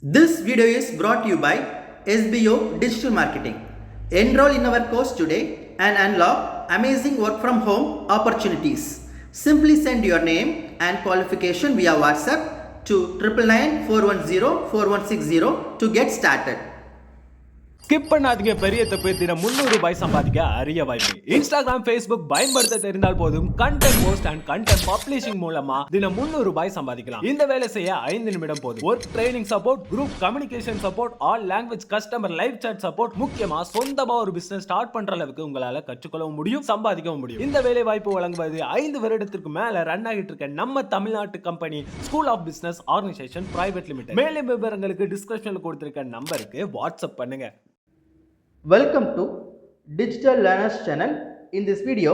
This video is brought to you by SBO Digital Marketing. Enroll in our course today and unlock amazing work from home opportunities. Simply send your name and qualification via WhatsApp to 999 to get started. Skip பண்ணாதீங்க, பெரிய தப்பு. தினம் 300 ரூபாய் சம்பாதிக்க அரிய வாய்ப்பு. Instagram, Facebook பயன்படுத்த தெரிந்தால் போதும், content post and content publishing மூலமா தினம் 300 ரூபாய் சம்பாதிக்கலாம். இந்த வேலை செய்ய 5 நிமிடம் போதும். Work training support, group communication support, all language customer live chat support, முக்கியமா சொந்தமா ஒரு பிசினஸ் ஸ்டார்ட் பண்ற அளவுக்கு உங்களால கற்றுக்கொள்ளவும் முடியும், சம்பாதிக்கவும் முடியும். இந்த வேலை வாய்ப்பு வழங்குவது 5 வருடத்திற்கு மேல ரன் ஆகிட்டு இருக்க நம்ம தமிழ்நாட்டு company school of business organisation private limited. மேலும் விவரங்களுக்கு டிஸ்கிரிப்ஷன்ல கொடுத்திருக்க நம்பருக்கு வாட்ஸ்அப் பண்ணுங்க. Welcome to Digital Learners channel. In this video,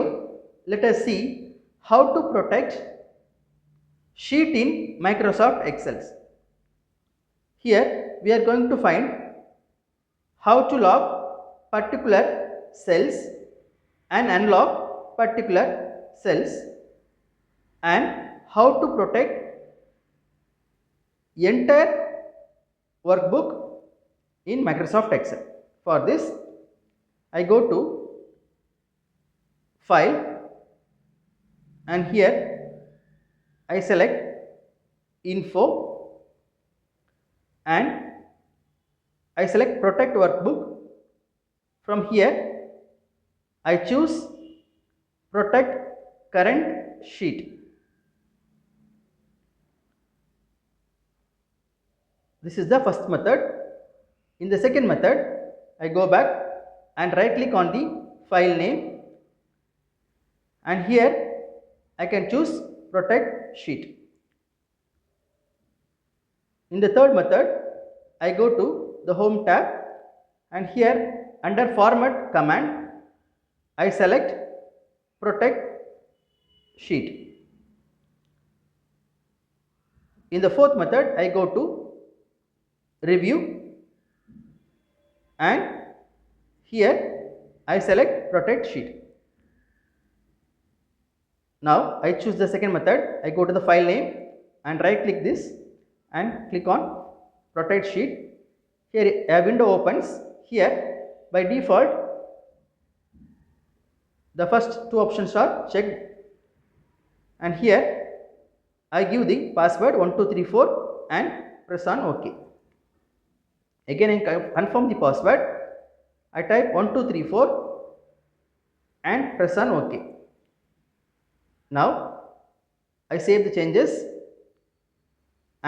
let us see how to protect sheet in Microsoft Excel. Here we are going to find how to lock particular cells and unlock particular cells and how to protect entire workbook in Microsoft Excel. For this, I go to File and here I select Info and I select Protect Workbook. From here, I choose Protect Current Sheet. This is the first method. In the second method, I go back and right click on the file name and here I can choose protect sheet. In the third method, I go to the home tab and here under format command I select protect sheet. In the fourth method, I go to review and here I select protect sheet. Now I choose the second method. I go to the file name and right click this and click on protect sheet. Here a window opens. Here by default the first two options are checked and here I give the password 1234 and press on OK. Again I confirm the password. I type 1234 and press on OK. Now I save the changes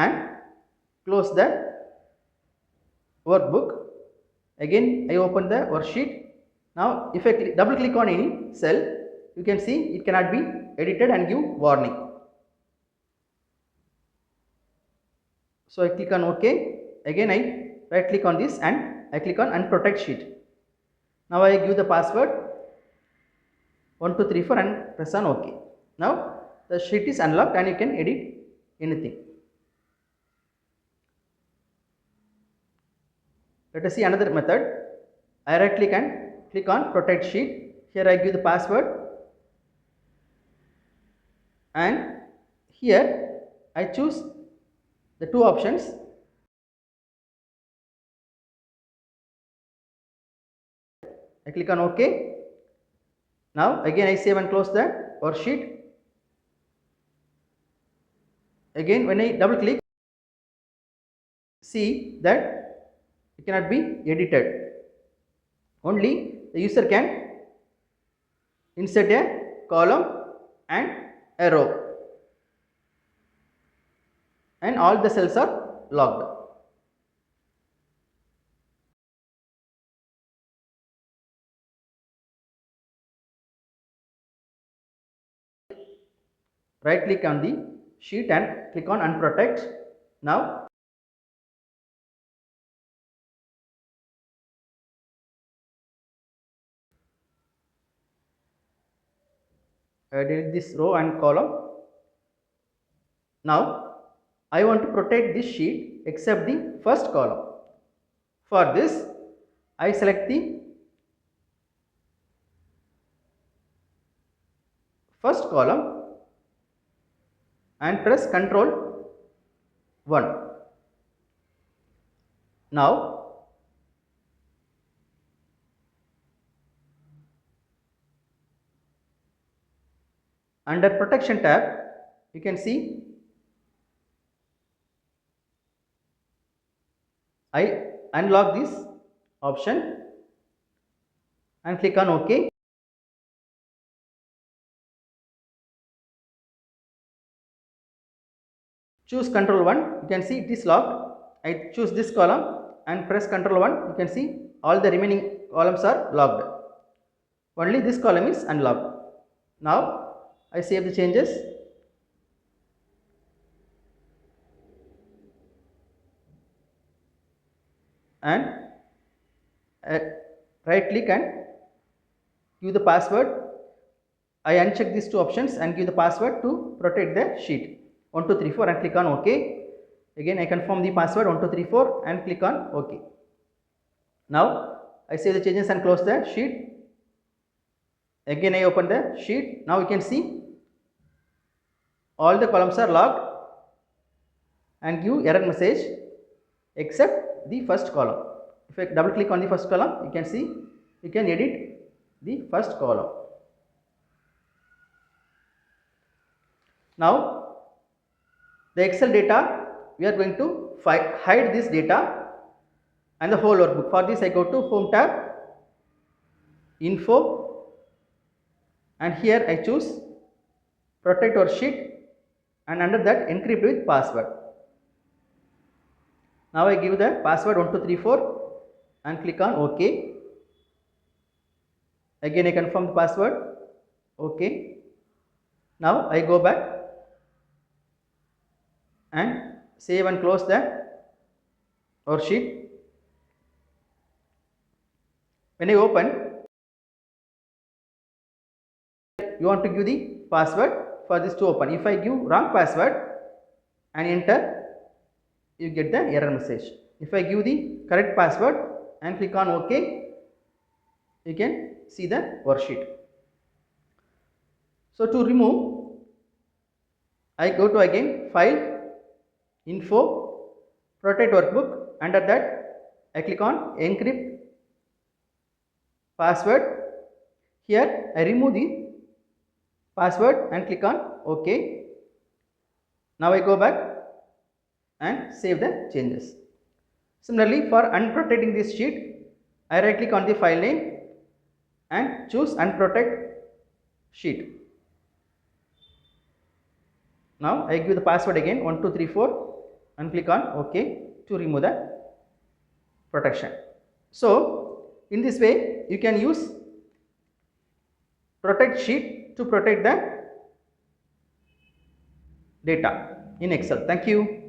and close the workbook. Again I open the worksheet. Now if I double click on any cell, you can see it cannot be edited and give warning. So I click on OK. Again I right click on this and I click on unprotect sheet. Now I give the password 1234 and press on OK. Now the sheet is unlocked and you can edit anything. Let us see another method. I right click and click on protect sheet. Here I give the password and here I choose the two options. I click on OK. Now again I save and close the worksheet. Again when I double click, see that it cannot be edited. Only the user can insert a column and a row and all the cells are locked. Right click on the sheet and click on unprotect. Now I delete this row and column. Now I want to protect this sheet except the first column. For this I select the first column and press Ctrl 1. Now under protection tab, you can see I unlock this option and click on OK. Choose control 1, you can see it is locked. I choose this column and press control 1, you can see all the remaining columns are locked. Only this column is unlocked. Now I save the changes and right click and give the password. I uncheck these two options and give the password to protect the sheet 1234 and click on OK. Again I confirm the password 1234 and click on OK. Now I save the changes and close the sheet. Again I open the sheet. Now you can see all the columns are locked and give error message except the first column. If I double click on the first column, you can see you can edit the first column. Now the Excel data, we are going to hide this data and the whole workbook. For this I go to Home tab, Info, and here I choose Protect Worksheet and under that Encrypt with Password. Now I give the password 1234 and click on OK. Again I confirm the password. OK. Now I go back and save and close the worksheet. When I open, you want to give the password for this to open. If I give wrong password and enter, you get the error message. If I give the correct password and click on OK, you can see the worksheet. So to remove, I go to again File, Info, Protect Workbook. Under that I click on Encrypt Password. Here I remove the password and click on OK. Now I go back and save the changes. Similarly, for unprotecting this sheet, I right click on the file name and choose Unprotect Sheet. Now I give the password again 1234 and click on OK to remove the protection. So in this way you can use Protect Sheet to protect the data in Excel. Thank you.